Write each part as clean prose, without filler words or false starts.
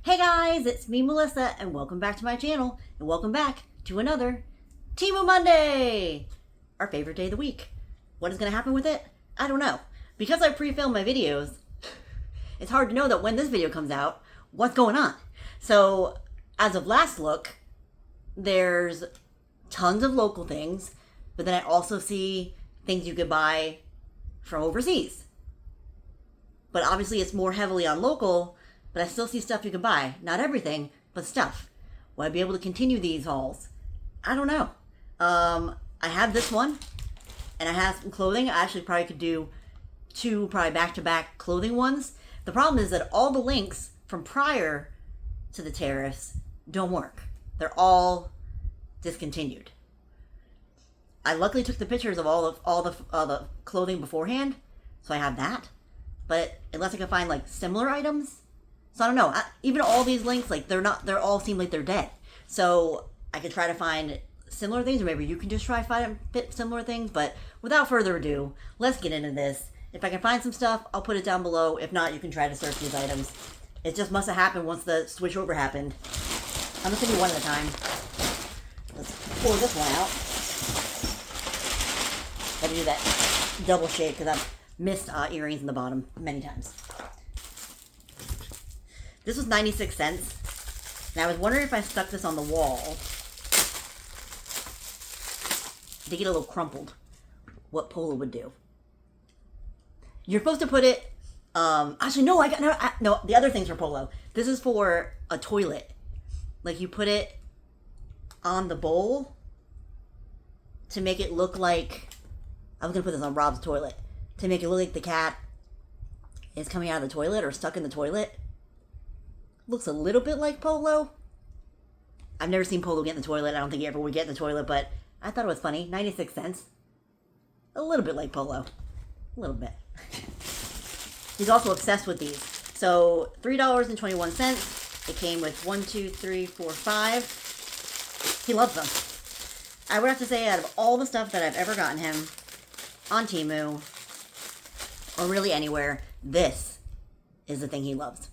Hey guys, it's me Melissa and welcome back to my channel and welcome back to another TEMU Monday! Our favorite day of the week. What is going to happen with it? I don't know. Because I pre-filmed my videos, it's hard to know that when this video comes out, what's going on. So, as of last look, there's tons of local things, but then I also see things you could buy from overseas. But obviously it's more heavily on local, but I still see stuff you can buy. Not everything, but stuff. Will I be able to continue these hauls? I don't know. I have this one, and I have some clothing. I actually probably could do two probably back-to-back clothing ones. The problem is that all the links from prior to the tariffs don't work. They're all discontinued. I luckily took the pictures of all the clothing beforehand, so I have that. But unless I can find like similar items, so I don't know. Even all these links, like they all seem like they're dead. So I could try to find similar things, or maybe you can just try to find similar things. But without further ado, let's get into this. If I can find some stuff, I'll put it down below. If not, you can try to search these items. It just must have happened once the switch over happened. I'm just gonna do one at a time. Let's pour this one out. Gotta do that double shake because I've missed earrings in the bottom many times. This was 96 cents. And I was wondering if I stuck this on the wall to get a little crumpled, what Polo would do. You're supposed to put it, actually no, no, the other thing's for Polo. This is for a toilet. Like you put it on the bowl to make it look like, I was gonna put this on Rob's toilet, to make it look like the cat is coming out of the toilet or stuck in the toilet. Looks a little bit like Polo. I've never seen Polo get in the toilet. I don't think he ever would get in the toilet, but I thought it was funny. 96 cents. A little bit like Polo. A little bit. He's also obsessed with these. So, $3.21. It came with 1, 2, 3, 4, 5. He loves them. I would have to say, out of all the stuff that I've ever gotten him on Temu, or really anywhere, this is the thing he loves.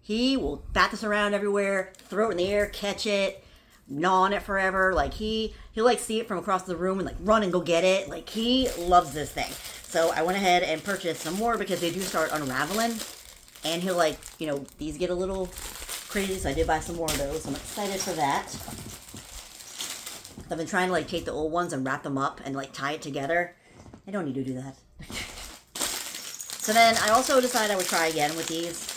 He will bat this around everywhere, throw it in the air, catch it, gnaw on it forever. Like he'll like see it from across the room and like run and go get it. Like he loves this thing. So I went ahead and purchased some more because they do start unraveling. And he'll like, you know, these get a little crazy. So I did buy some more of those. So I'm excited for that. I've been trying to like take the old ones and wrap them up and like tie it together. I don't need to do that. So then I also decided I would try again with these.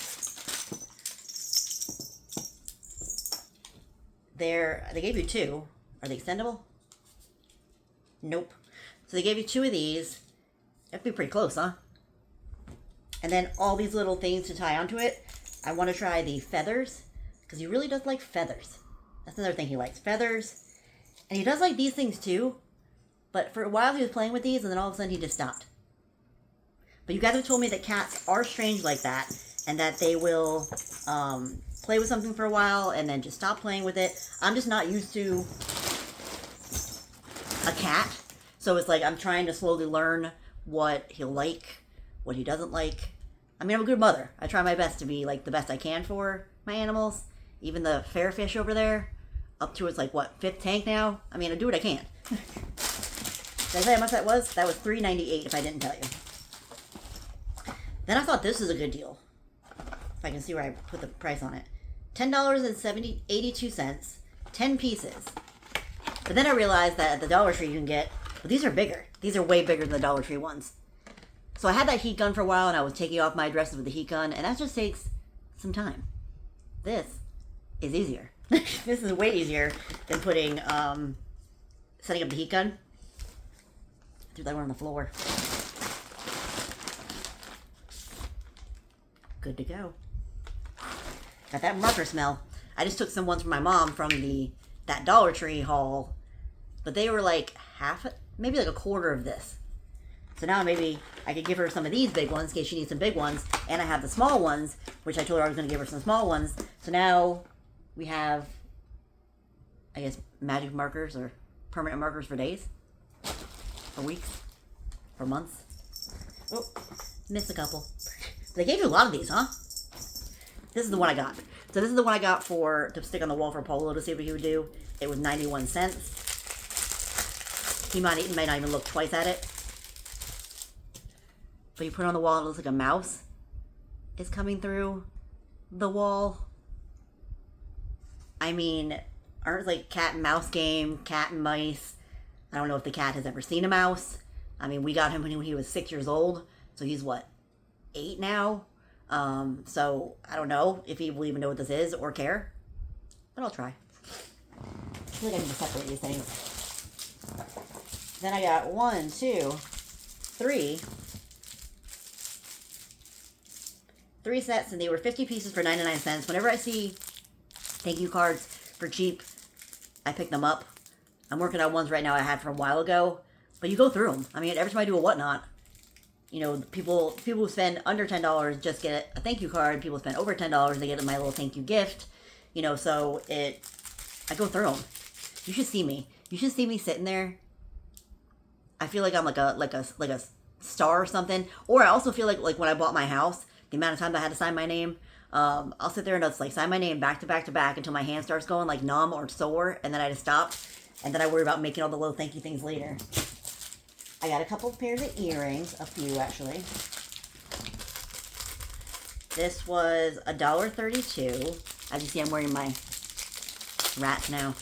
They gave you two. Are they extendable? Nope. So they gave you two of these. That'd be pretty close, huh? And then all these little things to tie onto it. I want to try the feathers, because he really does like feathers. That's another thing he likes, feathers. And he does like these things too, but for a while he was playing with these, and then all of a sudden he just stopped. But you guys have told me that cats are strange like that, and that they will play with something for a while and then just stop playing with it. I'm just not used to a cat, so it's like I'm trying to slowly learn what he'll like, what he doesn't like. I mean, I'm a good mother. I try my best to be like the best I can for my animals. Even the fair fish over there, up to its like what, 5th tank now? I mean, I do what I can. Did I say how much that was? That was $3.98 if I didn't tell you. Then I thought this is a good deal. If I can see where I put the price on it. $10.82, 10 pieces. But then I realized that at the Dollar Tree you can get, well, these are bigger. These are way bigger than the Dollar Tree ones. So I had that heat gun for a while, and I was taking off my dresses with the heat gun, and that just takes some time. This is easier. This is way easier than putting, setting up the heat gun. Threw that one on the floor. Good to go. Got that marker smell. I just took some ones from my mom from that Dollar Tree haul, but they were like maybe like a quarter of this. So now maybe I could give her some of these big ones in case she needs some big ones, and I have the small ones, which I told her I was going to give her some small ones. So now we have, I guess, magic markers or permanent markers for days, for weeks, for months. Oh, missed a couple. They gave you a lot of these, huh? This is the one I got. So So this is the one I got to stick on the wall for Polo to see what he would do. It was 91 cents. He might not even look twice at it. But you put it on the wall and it looks like a mouse is coming through the wall. I mean, aren't like cat and mouse game, cat and mice. I don't know if the cat has ever seen a mouse. I mean, we got him when he was 6 years old. So he's what, 8 now? So I don't know if he will even know what this is or care. But I'll try. I feel like I need to separate these things. Then I got 1, 2, 3. 3 sets, and they were 50 pieces for 99 cents. Whenever I see thank you cards for cheap, I pick them up. I'm working on ones right now I had from a while ago, but you go through them. I mean, every time I do a whatnot, you know, people who spend under $10 just get a thank you card. People spend over $10, they get my little thank you gift. You know, so I go through them. You should see me. You should see me sitting there. I feel like I'm like a star or something. Or I also feel like when I bought my house, the amount of times I had to sign my name, I'll sit there and just like sign my name back to back to back until my hand starts going like numb or sore, and then I just stop, and then I worry about making all the little thank you things later. I got a couple of pairs of earrings, a few actually. This was $1.32. As you see, I'm wearing my rats now.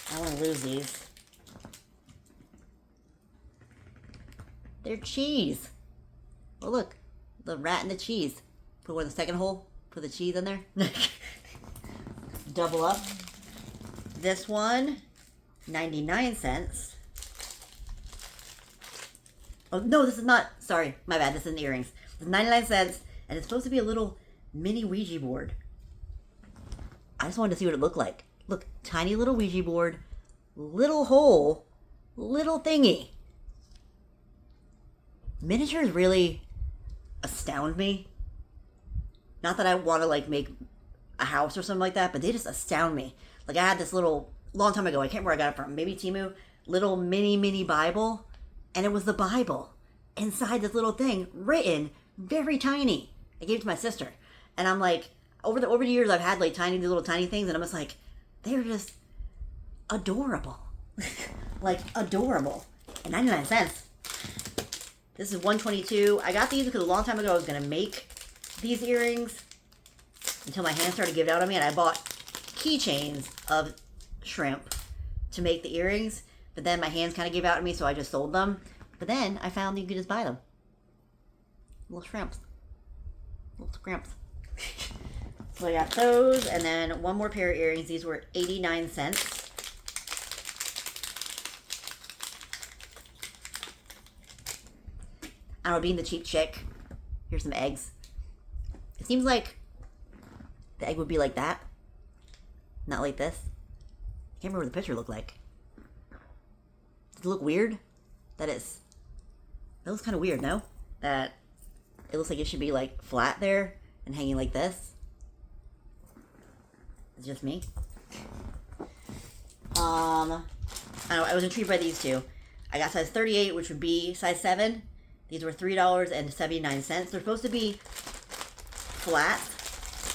I don't want to lose these. They're cheese. Oh look. The rat and the cheese. Put one in the second hole. Put the cheese in there. Double up. This one, 99 cents. Oh, no, this is not. Sorry, my bad. This isn't earrings. It's 99 cents, and it's supposed to be a little mini Ouija board. I just wanted to see what it looked like. Look, tiny little Ouija board, little hole, little thingy. Miniatures really astound me. Not that I want to like make a house or something like that, but they just astound me. Like I had this little, long time ago, I can't remember where I got it from, maybe TEMU, little mini Bible, and it was the Bible inside this little thing, written very tiny. I gave it to my sister, and I'm like, over the years I've had like these little tiny things, and I'm just like, they're just adorable. Like adorable. And 99 cents. This is 122. I got these because a long time ago I was going to make these earrings until my hands started giving out on me, and I bought keychains of shrimp to make the earrings, but then my hands kind of gave out on me, so I just sold them. But then I found you could just buy them. Little shrimps. Little scrimps. So I got those, and then one more pair of earrings. These were 89 cents. I don't know, being the cheap chick. Here's some eggs. It seems like the egg would be like that. Not like this. I can't remember what the picture looked like. Does it look weird? That looks kind of weird, no? That it looks like it should be like flat there and hanging like this. It's just me. I don't know, I was intrigued by these two. I got size 38, which would be size 7. These were $3.79. They're supposed to be flat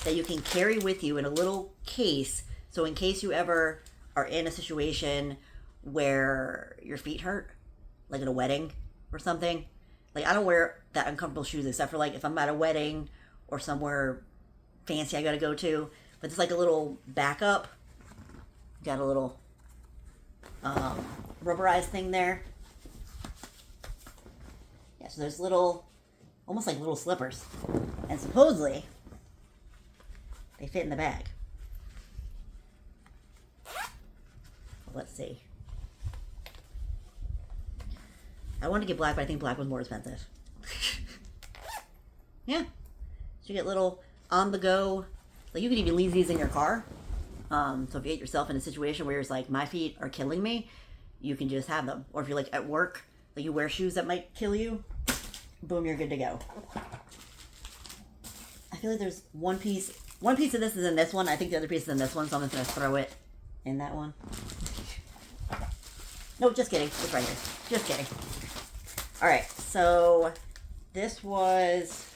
that you can carry with you in a little case. So in case you ever are in a situation where your feet hurt, like at a wedding or something. Like I don't wear that uncomfortable shoes except for like if I'm at a wedding or somewhere fancy I gotta go to. But it's like a little backup. Got a little rubberized thing there. Yeah, so there's little, almost like little slippers. And supposedly, they fit in the bag. Let's see. I wanted to get black, but I think black was more expensive. Yeah. So you get little on-the-go, like you can even leave these in your car. So if you get yourself in a situation where it's like, my feet are killing me, you can just have them. Or if you're like at work, like you wear shoes that might kill you, boom, you're good to go. I feel like there's one piece of this is in this one. I think the other piece is in this one, so I'm just going to throw it in that one. No, just kidding. It's right here. Just kidding. Alright, so this was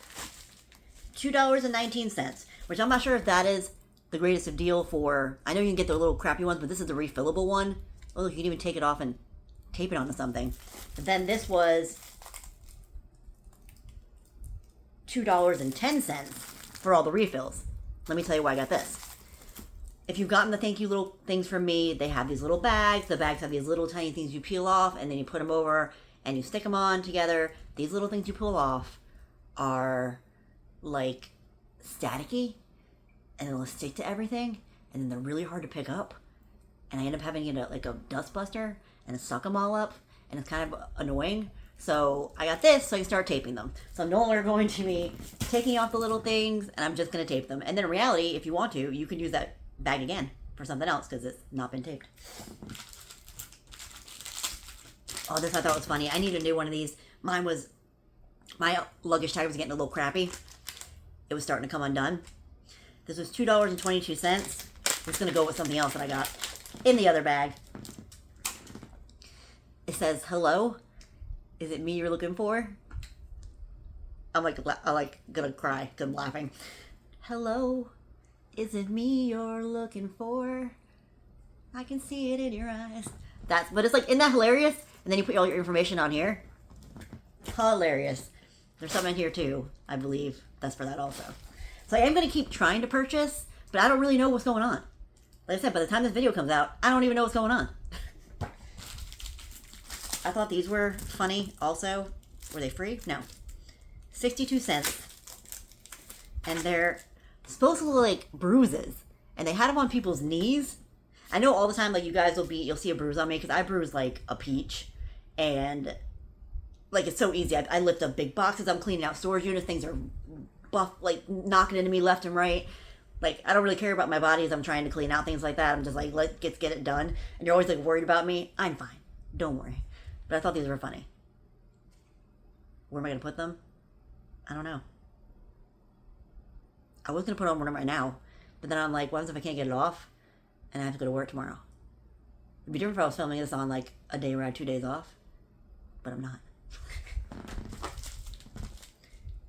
$2.19, which I'm not sure if that is the greatest of deal for, I know you can get the little crappy ones, but this is the refillable one. Oh, look, you can even take it off and tape it onto something. But then this was $2.10 for all the refills. Let me tell you why I got this. If you've gotten the thank you little things from me, they have these little bags. The bags have these little tiny things you peel off, and then you put them over and you stick them on together. These little things you pull off are like staticky, and they'll stick to everything, and then they're really hard to pick up. And I end up having to get like a dust buster and suck them all up, and it's kind of annoying. So I got this so I can start taping them. So I'm no longer going to be taking off the little things, and I'm just going to tape them. And then in reality, if you want to, you can use that bag again for something else because it's not been taped. Oh, this I thought was funny. I need a new one of these. My luggage tag was getting a little crappy. It was starting to come undone. This was $2.22. It's going to go with something else that I got in the other bag. It says, hello, is it me you're looking for? I'm like gonna cry because I'm laughing. Hello, is it me you're looking for? I can see it in your eyes. But it's like, isn't that hilarious? And then you put all your information on here. Hilarious. There's some in here too, I believe. That's for that also. So I am going to keep trying to purchase, but I don't really know what's going on. Like I said, by the time this video comes out, I don't even know what's going on. I thought these were funny also. Were they free? No. 62 cents. And they're supposed to look like bruises. And they had them on people's knees. I know all the time, like, you guys you'll see a bruise on me because I bruise like a peach. And like, it's so easy. I lift up big boxes. I'm cleaning out storage units. Things are buff, like knocking into me left and right. Like, I don't really care about my body as I'm trying to clean out things like that. I'm just like, let's get it done. And you're always like worried about me. I'm fine. Don't worry. But I thought these were funny. Where am I going to put them? I don't know. I was going to put on one right now. But then I'm like, what happens if I can't get it off? And I have to go to work tomorrow. It'd be different if I was filming this on like a day where I had 2 days off. But I'm not.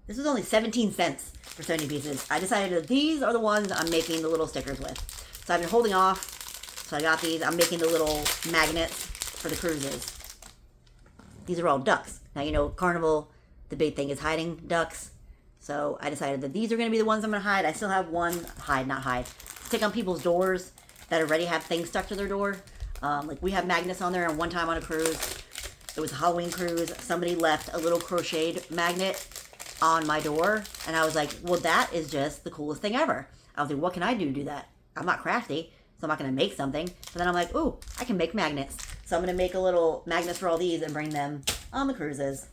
This was only 17 cents for 70 pieces. I decided that these are the ones I'm making the little stickers with. So I've been holding off. So I got these. I'm making the little magnets for the cruises. These are all ducks. Now, you know, Carnival, the big thing is hiding ducks. So I decided that these are going to be the ones I'm going to hide. I still have one stick on people's doors that already have things stuck to their door. Like, we have magnets on there, and one time on a cruise, it was a Halloween cruise, somebody left a little crocheted magnet on my door, and I was like, well, that is just the coolest thing ever. I was like, what can I do to do that? I'm not crafty, so I'm not going to make something. But then I'm like, ooh, I can make magnets. So I'm going to make a little magnets for all these and bring them on the cruises.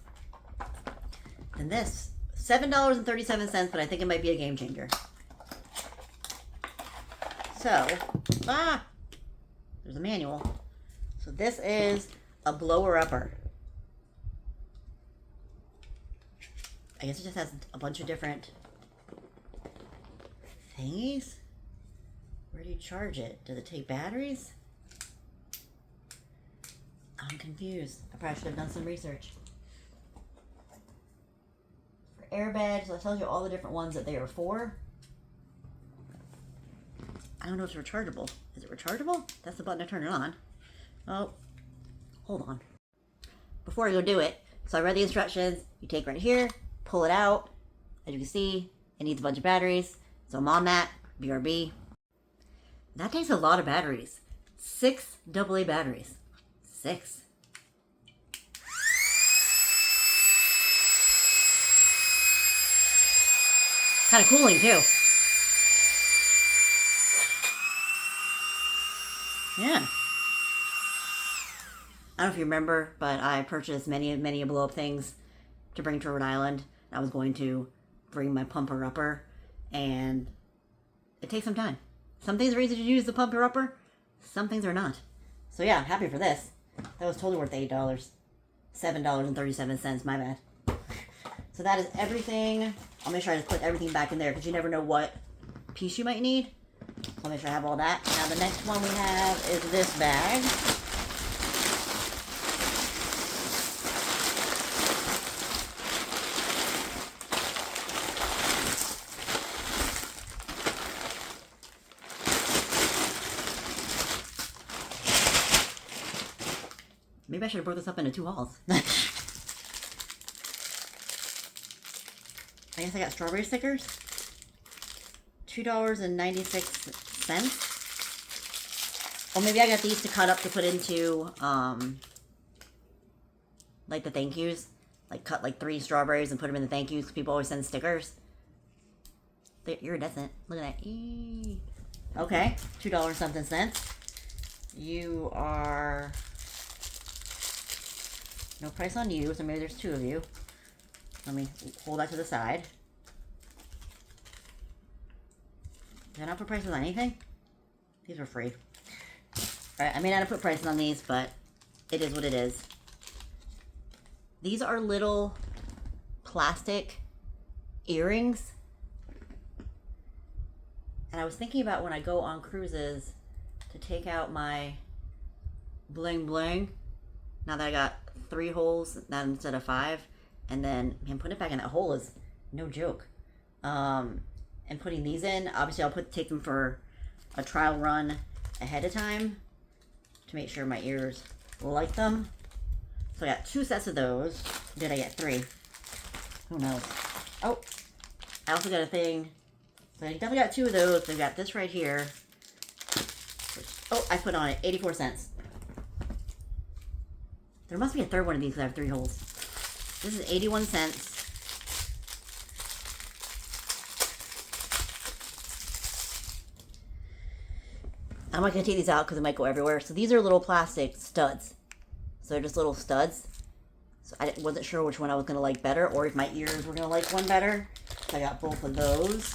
And this, $7.37, but I think it might be a game changer. So, there's a manual. So this is a blower-upper. I guess it just has a bunch of different thingies. Where do you charge it? Does it take batteries? I'm confused. I probably should have done some research. For airbags, so it tells you all the different ones that they are for. I don't know if it's rechargeable. Is it rechargeable? That's the button to turn it on. Oh, hold on. Before I go do it, so I read the instructions. You take right here, pull it out. As you can see, it needs a bunch of batteries. So I'm on that, BRB. That takes a lot of batteries. 6 AA batteries. 6. Kind of cooling too. Yeah. I don't know if you remember, but I purchased many blow-up things to bring to Rhode Island. I was going to bring my pumper-upper, and it takes some time. Some things are easy to use, the pumper-upper. Some things are not. So yeah, I'm happy for this. That was totally worth $8. $7.37, my bad. So that is everything. I'll make sure I just put everything back in there, because you never know what piece you might need. I'll make sure I have all that. Now the next one we have is this bag. Maybe I should have broke this up into 2 hauls. I guess I got strawberry stickers. $2.96. Or maybe I got these to cut up to put into, like the thank yous. Like cut like 3 strawberries and put them in the thank yous. People always send stickers. They're iridescent. Look at that. Eee. Okay, $2 something cents. You are... No price on you, so maybe there's 2 of you. Let me hold that to the side. Did I not put prices on anything? These were free. Alright, I may not have put prices on these, but it is what it is. These are little plastic earrings. And I was thinking about when I go on cruises to take out my bling bling. Now that I got 3 holes now instead of 5. And then, man, putting it back in that hole is no joke. And putting these in, obviously I'll take them for a trial run ahead of time to make sure my ears will like them. So I got 2 sets of those. Did I get 3? Who knows? Oh, I also got a thing. So I definitely got 2 of those. They've got this right here. Which, oh, I put on it 84 cents. There must be a third one of these because I have 3 holes. This is 81 cents. I'm not going to take these out because it might go everywhere. So these are little plastic studs. So they're just little studs. So I wasn't sure which one I was going to like better or if my ears were going to like one better. So I got both of those.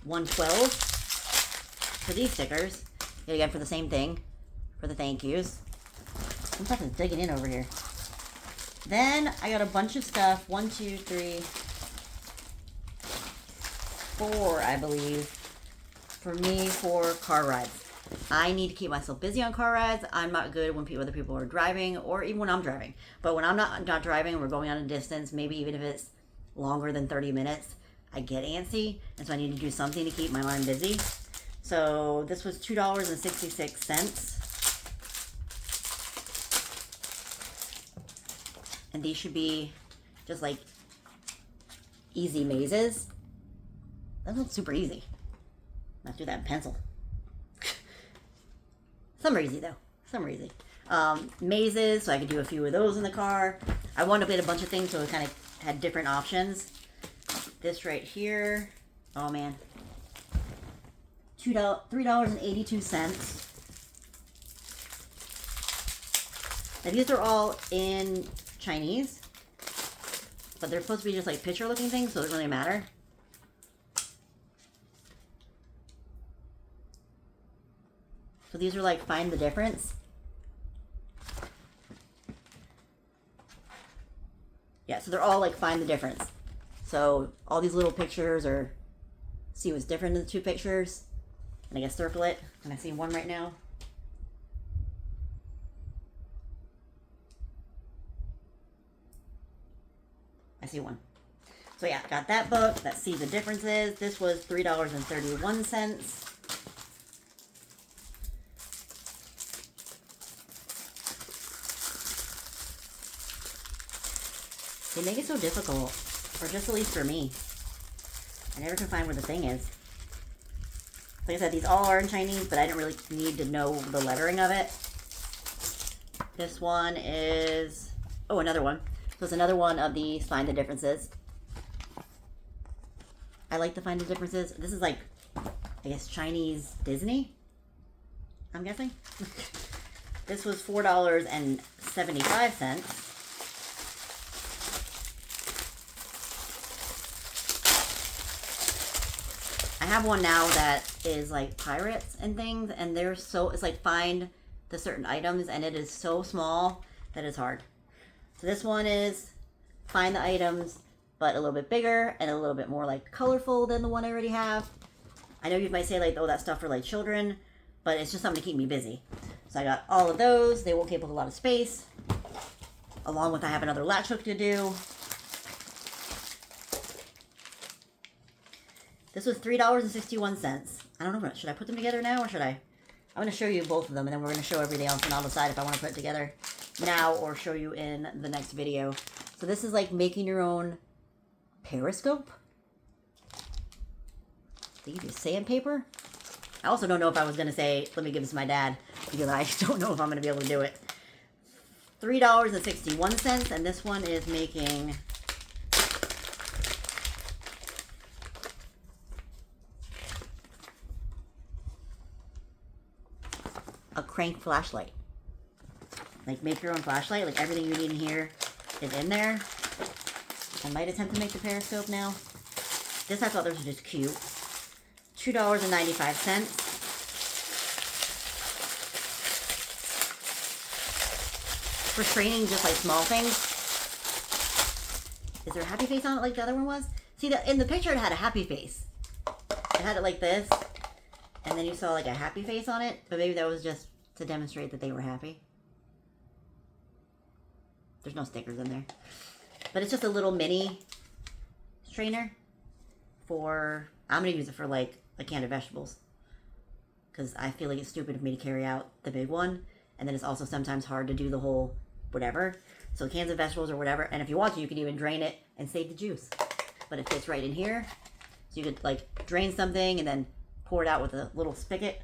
$1.12 for these stickers. Yet again for the same thing. For the thank yous. Some stuff is digging in over here. Then I got a bunch of stuff. 1, 2, 3, 4, I believe, for me for car rides. I need to keep myself busy on car rides. I'm not good when other people are driving or even when I'm driving. But when I'm not driving, we're going on a distance, maybe even if it's longer than 30 minutes, I get antsy. And so I need to do something to keep my mind busy. So this was $2.66. And these should be just like easy mazes. That looks super easy. Let's do that in pencil. Some are easy though. Some are easy. Mazes, so I could do a few of those in the car. I wanted to get a bunch of things so it kind of had different options. This right here. Oh man. $3.82. Now these are all in Chinese, but they're supposed to be just like picture looking things, so it doesn't really matter. So these are like find the difference. Yeah, so they're all like find the difference. So all these little pictures are see what's different in the 2 pictures. And I guess circle it. And I see one right now. I see one. So yeah, got that book that sees the differences. This was $3.31. They make it so difficult, or just at least for me. I never can find where the thing is. Like I said, these all are in Chinese, but I didn't really need to know the lettering of it. This one is, oh, another one. So it's another one of these find the differences. I like to find the differences. This is like, I guess, Chinese Disney, I'm guessing. This was $4.75. I have one now that is like pirates and things, and they're so, it's like find the certain items, and it is so small that it's hard. So this one is find the items, but a little bit bigger and a little bit more like colorful than the one I already have. I know you might say like, oh, that's stuff for like children, but it's just something to keep me busy. So I got all of those. They won't take up a lot of space. Along with I have another latch hook to do. This was $3.61. I don't know, should I put them together now or should I I'm going to show you both of them, and then we're going to show everything else, and I'll decide if I want to put it together now or show you in the next video. So this is like making your own periscope. Do you use sandpaper? I also don't know if I was going to say, let me give this to my dad, because I don't know if I'm going to be able to do it. $3.61, and this one is making a crank flashlight. Like, make your own flashlight. Like, everything you need in here is in there. I might attempt to make the periscope now. This, I thought this was just cute. $2.95. For training just like small things. Is there a happy face on it like the other one was? See, in the picture it had a happy face. It had it like this. And then you saw like a happy face on it. But maybe that was just to demonstrate that they were happy. There's no stickers in there. But it's just a little mini strainer for... I'm going to use it for like a can of vegetables. Because I feel like it's stupid of me to carry out the big one. And then it's also sometimes hard to do the whole whatever. So cans of vegetables or whatever. And if you want to, you can even drain it and save the juice. But it fits right in here. So you could like drain something and then pour it out with a little spigot.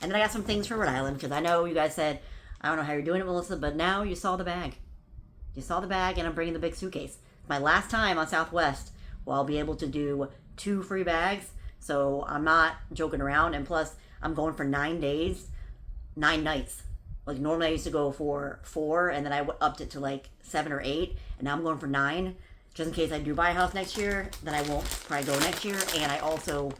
And then I got some things for Rhode Island. Because I know you guys said, I don't know how you're doing it, Melissa. But now you saw the bag. You saw the bag and I'm bringing the big suitcase. My last time on Southwest. Well, I'll be able to do 2 free bags. So I'm not joking around. And plus, I'm going for 9 days, 9 nights. Like normally I used to go for 4 and then I upped it to like 7 or 8. And now I'm going for 9. Just in case I do buy a house next year, then I won't probably go next year. And I also,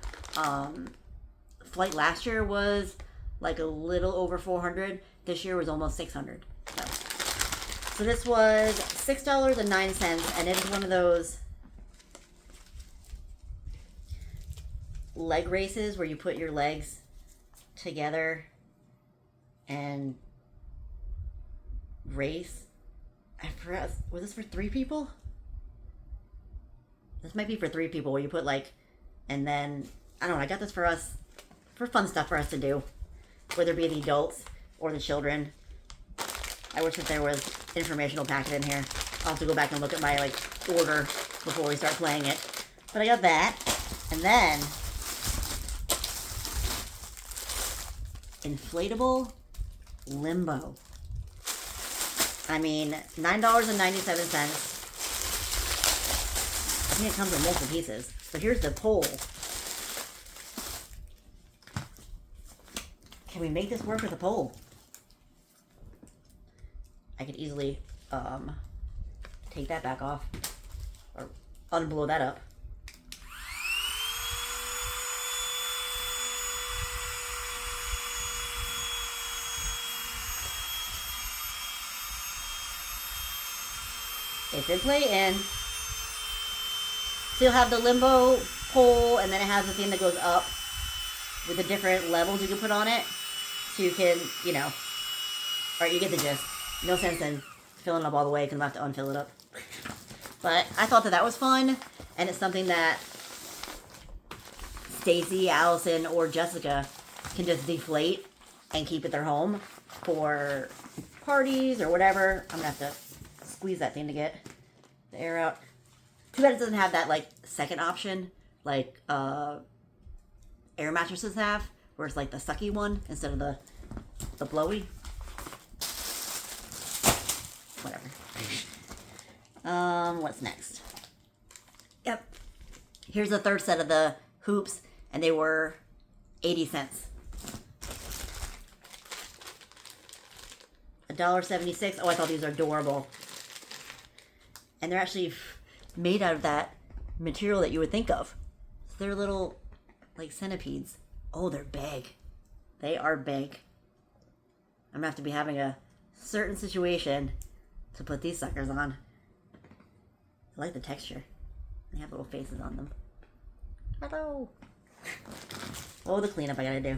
flight last year was like a little over 400. This year was almost 600. So this was $6.09 and it is one of those leg races where you put your legs together and race. I forgot, was this for 3 people? This might be for 3 people where you put like, and then, I don't know, I got this for us, for fun stuff for us to do. Whether it be the adults or the children. I wish that there was informational packet in here. I'll have to go back and look at my like order before we start playing it. But I got that. And then inflatable limbo. I mean, $9.97. I think it comes in multiple pieces. But here's the pole. Can we make this work with a pole? I could easily take that back off or unblow that up. It's in play and so you'll have the limbo pole and then it has the thing that goes up with the different levels you can put on it. So you can, you know, alright, you get the gist. No sense in filling it up all the way because I'm going to have to unfill it up. But I thought that that was fun and it's something that Stacy, Allison, or Jessica can just deflate and keep at their home for parties or whatever. I'm going to have to squeeze that thing to get the air out. Too bad it doesn't have that like second option like air mattresses have, where it's like the sucky one instead of the blowy. Whatever. What's next? Yep. Here's the third set of the hoops, and they were 80 cents. $1.76. Oh, I thought these were adorable. And they're actually made out of that material that you would think of. So they're little, like, centipedes. Oh, they're big. They are big. I'm gonna have to be having a certain situation to put these suckers on. I like the texture. They have little faces on them. Hello. Oh, the cleanup I gotta do.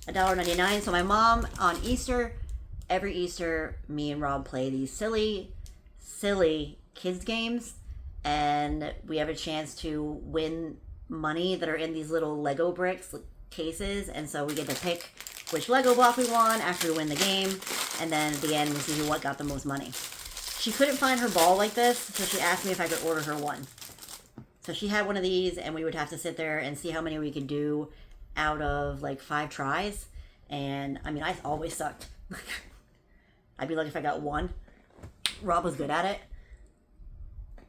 $1.99. So my mom on Easter, every Easter, me and Rob play these silly kids games. and we have a chance to win money that are in these little Lego bricks cases, and so we get to pick which Lego block we want after we win the game, and then at the end we see what got the most money. She couldn't find her ball like this, so she asked me if I could order her one. So she had one of these, and we would have to sit there and see how many we could do out of like 5 tries. And I mean, I always sucked. I'd be lucky if I got one. Rob was good at it,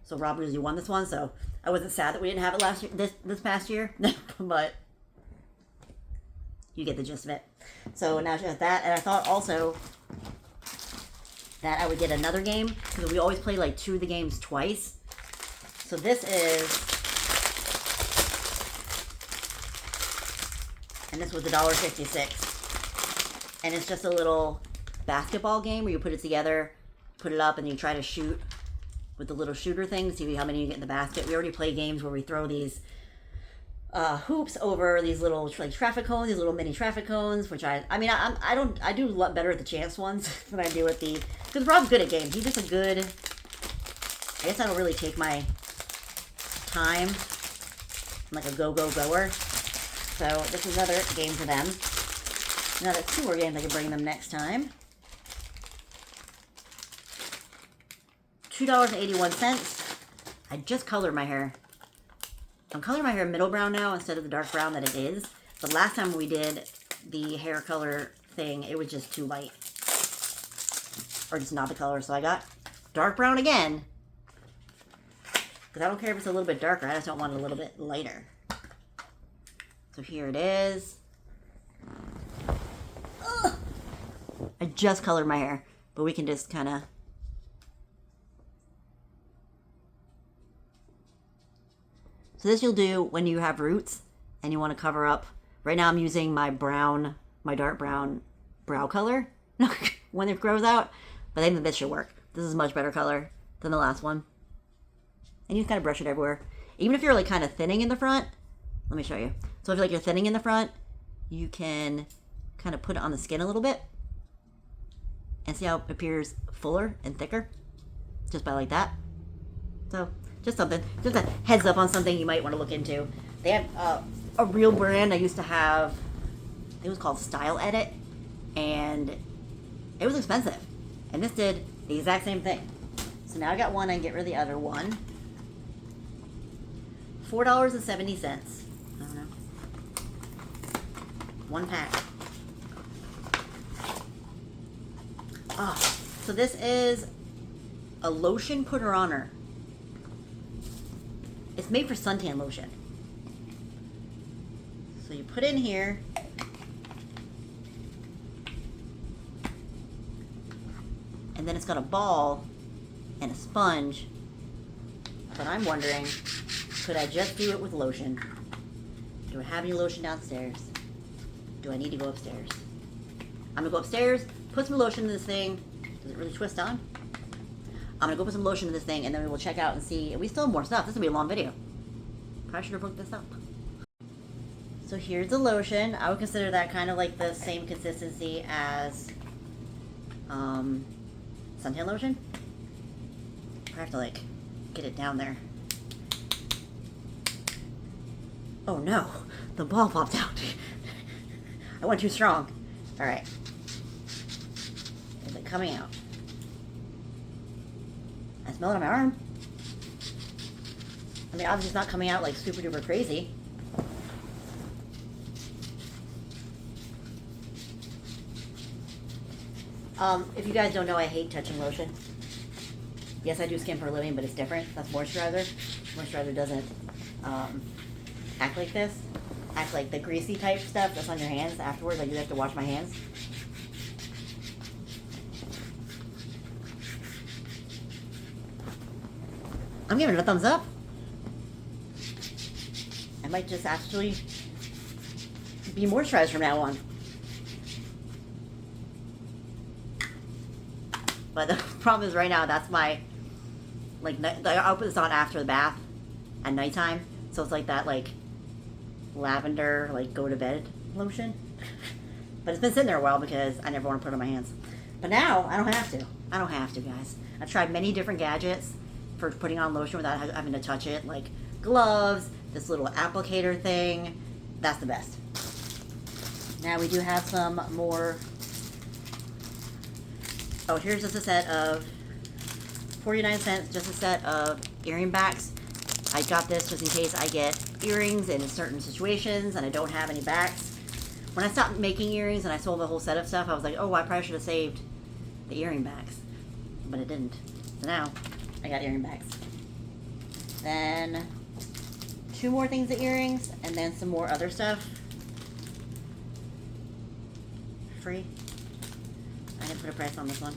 so Rob usually won this one. So I wasn't sad that we didn't have it last year, this past year, but you get the gist of it. So now she has that, and I thought also that I would get another game because we always play like 2 of the games twice. So this is, and this was $1.56, and it's just a little basketball game where you put it together, put it up, and you try to shoot with the little shooter thing to see how many you get in the basket. We already play games where we throw these hoops over these little like traffic cones, these little mini traffic cones, which I do a lot better at the chance ones than I do at the, because Rob's good at games. He's just a good, I guess I don't really take my time. I'm like a go-go-goer. So this is another game for them. Now that's 2 more games I can bring them next time. $2.81. I just colored my hair. I'm coloring my hair middle brown now instead of the dark brown that it is. But last time we did the hair color thing, it was just too light. Or just not the color. So I got dark brown again. Because I don't care if it's a little bit darker. I just don't want it a little bit lighter. So here it is. Ugh. I just colored my hair. But we can just kind of... So this you'll do when you have roots and you want to cover up. Right now I'm using my brown, my dark brown brow color when it grows out. But I think that this should work. This is a much better color than the last one. And you can kind of brush it everywhere. Even if you're like kind of thinning in the front. Let me show you. So if you're thinning in the front, you can kind of put it on the skin a little bit. And see how it appears fuller and thicker. Just by like that. So... just something, just a heads up on something you might want to look into. They have a real brand I used to have. It was called Style Edit, and it was expensive. And this did the exact same thing. So now I got one, I can get rid of the other one. $4.70. I don't know. 1 pack. Oh, so this is a lotion putter oner. It's made for suntan lotion. So you put it in here. And then it's got a ball and a sponge. But I'm wondering, could I just do it with lotion? Do I have any lotion downstairs? Do I need to go upstairs? I'm gonna go upstairs, put some lotion in this thing. Does it really twist on? I'm gonna go put some lotion in this thing, and then we will check out and see. We still have more stuff. This will be a long video. Probably should have booked this up. So here's the lotion. I would consider that kind of like the same consistency as suntan lotion. I have to like get it down there. Oh no, the ball popped out. I went too strong. All right. Is it coming out? I smell it on my arm. I mean, obviously it's not coming out like super duper crazy. If you guys don't know, I hate touching lotion. Yes, I do skin for a living, but it's different. That's moisturizer. Moisturizer doesn't act like this. Act like the greasy type stuff that's on your hands afterwards. Like you have to wash my hands. I'm giving it a thumbs up. I might just actually be moisturized from now on. But the problem is right now, that's my, like, I'll put this on after the bath at nighttime. So it's like that, like, lavender, like, go to bed lotion. But it's been sitting there a while because I never want to put it on my hands. But now, I don't have to. I don't have to, guys. I've tried many different gadgets for putting on lotion without having to touch it, like gloves, this little applicator thing. That's the best. Now we do have some more. Oh, here's just a set of 49 cents, just a set of earring backs. I got this just in case I get earrings in certain situations and I don't have any backs. When I stopped making earrings and I sold the whole set of stuff, I was like, oh, I probably should have saved the earring backs. But it didn't. So now, I got earring backs. Then, 2 more things of earrings, and then some more other stuff. Free. I didn't put a price on this one.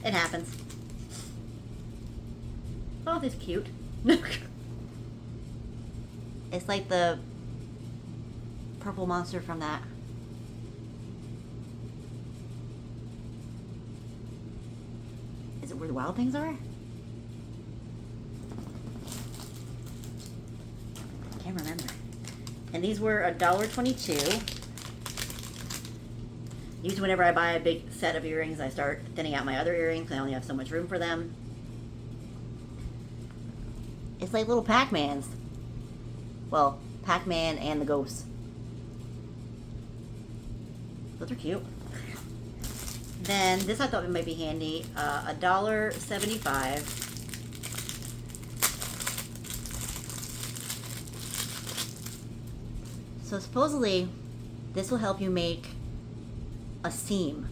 It happens. Oh, this is cute. It's like the purple monster from that. Is it where the wild things are? I can't remember. And these were $1.22. Usually whenever I buy a big set of earrings, I start thinning out my other earrings because I only have so much room for them. It's like little Pac-Mans. Well, Pac-Man and the ghosts. Those are cute. Then this I thought might be handy. $1.75. So supposedly, this will help you make a seam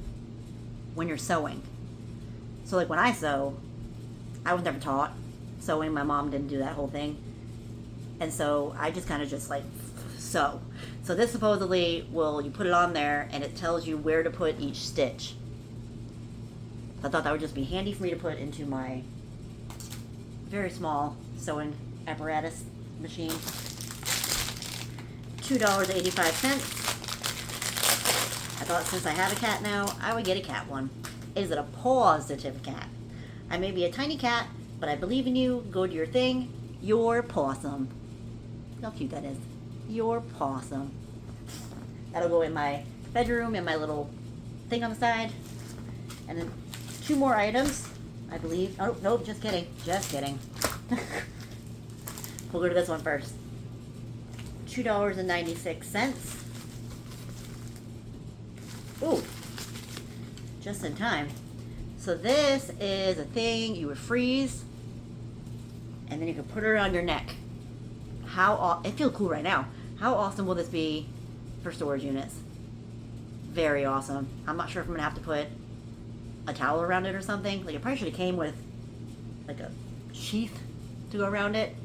when you're sewing. So like when I sew, I was never taught sewing. My mom didn't do that whole thing. And so I just kind of just like sew. So this supposedly will, you put it on there and it tells you where to put each stitch. I thought that would just be handy for me to put into my very small sewing apparatus machine. $2.85. I thought since I have a cat now, I would get a cat one. Is it a positive cat? I may be a tiny cat, but I believe in you. Go do your thing. You're possum. Look how cute that is. You're possum. That'll go in my bedroom and my little thing on the side. And then 2 more items, I believe. Oh, nope, just kidding. Just kidding. We'll go to this one first. $2.96. Ooh, just in time. So this is a thing you would freeze, and then you can put it around your neck. It feels cool right now. How awesome will this be for storage units? Very awesome. I'm not sure if I'm gonna have to put a towel around it or something. Like it probably should have came with like a sheath to go around it,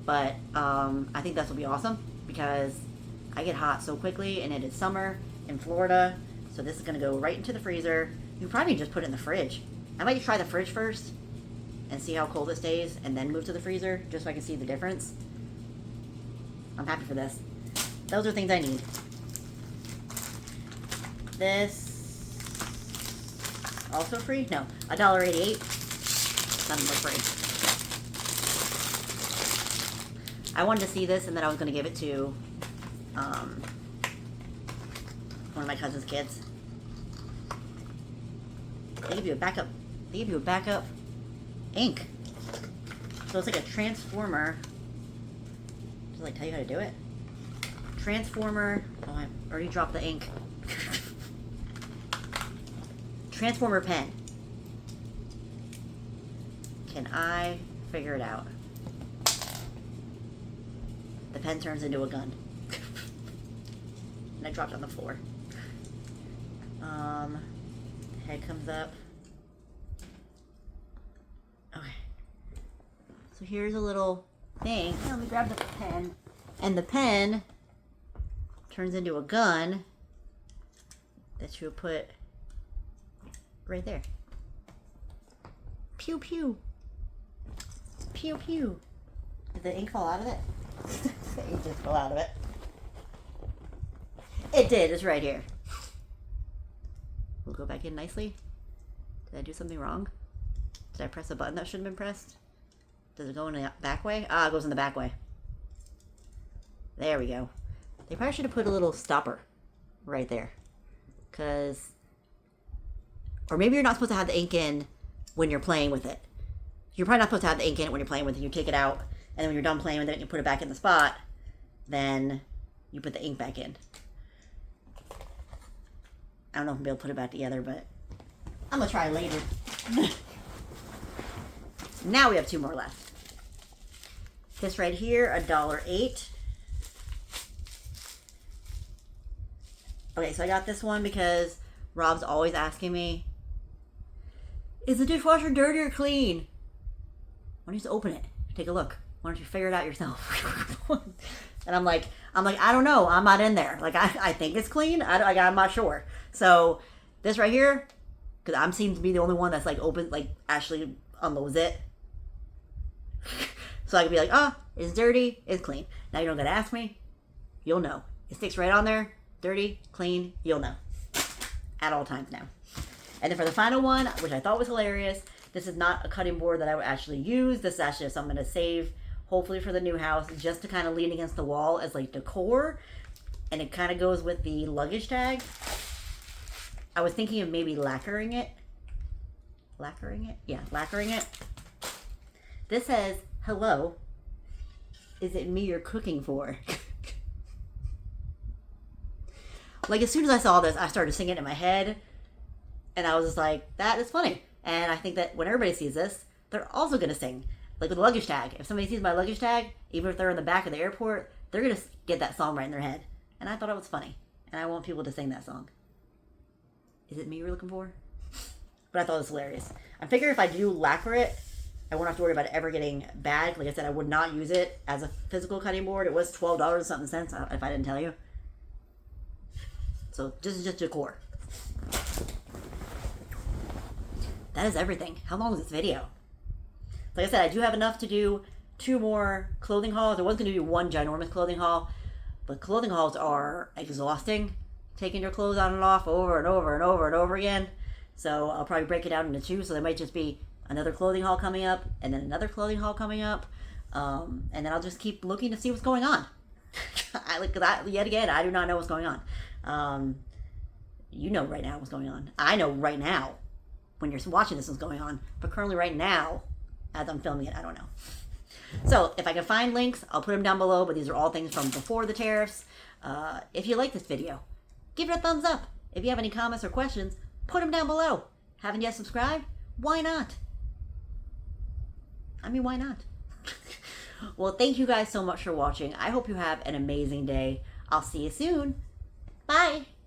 but I think this will be awesome because I get hot so quickly, and it is summer in Florida. So this is going to go right into the freezer. You probably just put it in the fridge. I might try the fridge first and see how cold it stays and then move to the freezer just so I can see the difference. I'm happy for this. Those are things I need. This also free? No, $1.88. Nothing but free. I wanted to see this and then I was going to give it to one of my cousin's kids. They give you a backup. They give you a backup ink. So it's like a transformer. Does it like tell you how to do it? Transformer. Oh, I already dropped the ink. Transformer pen. Can I figure it out? The pen turns into a gun. And I dropped it on the floor. Head comes up. Okay. So here's a little thing. Let me grab the pen. And the pen turns into a gun that you would put right there. Pew pew. Pew pew. Did the ink fall out of it? The ink just fell out of it. It did. It's right here. We'll go back in nicely. Did I do something wrong? Did I press a button that shouldn't have been pressed? Does it go in the back way? Ah, it goes in the back way. There we go. They probably should have put a little stopper right there. Or maybe you're not supposed to have the ink in when you're playing with it. You're probably not supposed to have the ink in it when you're playing with it. You take it out, and then when you're done playing with it and you put it back in the spot, then you put the ink back in. I don't know if I'll be able to put it back together, but I'm going to try later. Now we have 2 more left. This right here, $1.08. Okay, so I got this one because Rob's always asking me, is the dishwasher dirty or clean? Why don't you just open it? Take a look. Why don't you figure it out yourself? And I'm like, I don't know. I'm not in there. Like, I think it's clean. I'm not sure. So this right here, because I'm seem to be the only one that's like open, like actually unloads it. So I can be like, oh, it's dirty, it's clean. Now you don't gotta ask me. You'll know. It sticks right on there. Dirty, clean, you'll know. At all times now. And then for the final one, which I thought was hilarious, this is not a cutting board that I would actually use. This is actually something to save, hopefully for the new house, just to kind of lean against the wall as like decor. And it kind of goes with the luggage tag. I was thinking of maybe lacquering it. Lacquering it? Yeah, lacquering it. This says, hello, is it me you're cooking for? Like, as soon as I saw this, I started singing it in my head. And I was just like, that is funny. And I think that when everybody sees this, they're also going to sing. Like with the luggage tag. If somebody sees my luggage tag, even if they're in the back of the airport, they're going to get that song right in their head. And I thought it was funny. And I want people to sing that song. Is it me you're looking for? But I thought it was hilarious. I figure if I do lacquer it, I won't have to worry about it ever getting bad. Like I said, I would not use it as a physical cutting board. It was $12 and something cents, if I didn't tell you. So this is just decor. That is everything. How long is this video? Like I said, I do have enough to do 2 more clothing hauls. I was going to do 1 ginormous clothing haul, but clothing hauls are exhausting. Taking your clothes on and off over and over and over and over again. So I'll probably break it out into 2. So there might just be another clothing haul coming up, and then another clothing haul coming up, and then I'll just keep looking to see what's going on. Yet again, I do not know what's going on. You know right now what's going on. I know right now when you're watching this what's going on, but currently right now, as I'm filming it, I don't know. So if I can find links, I'll put them down below, but these are all things from before the tariffs. If you like this video, give it a thumbs up. If you have any comments or questions, put them down below. Haven't yet subscribed? Why not? I mean, why not? Well, thank you guys so much for watching. I hope you have an amazing day. I'll see you soon.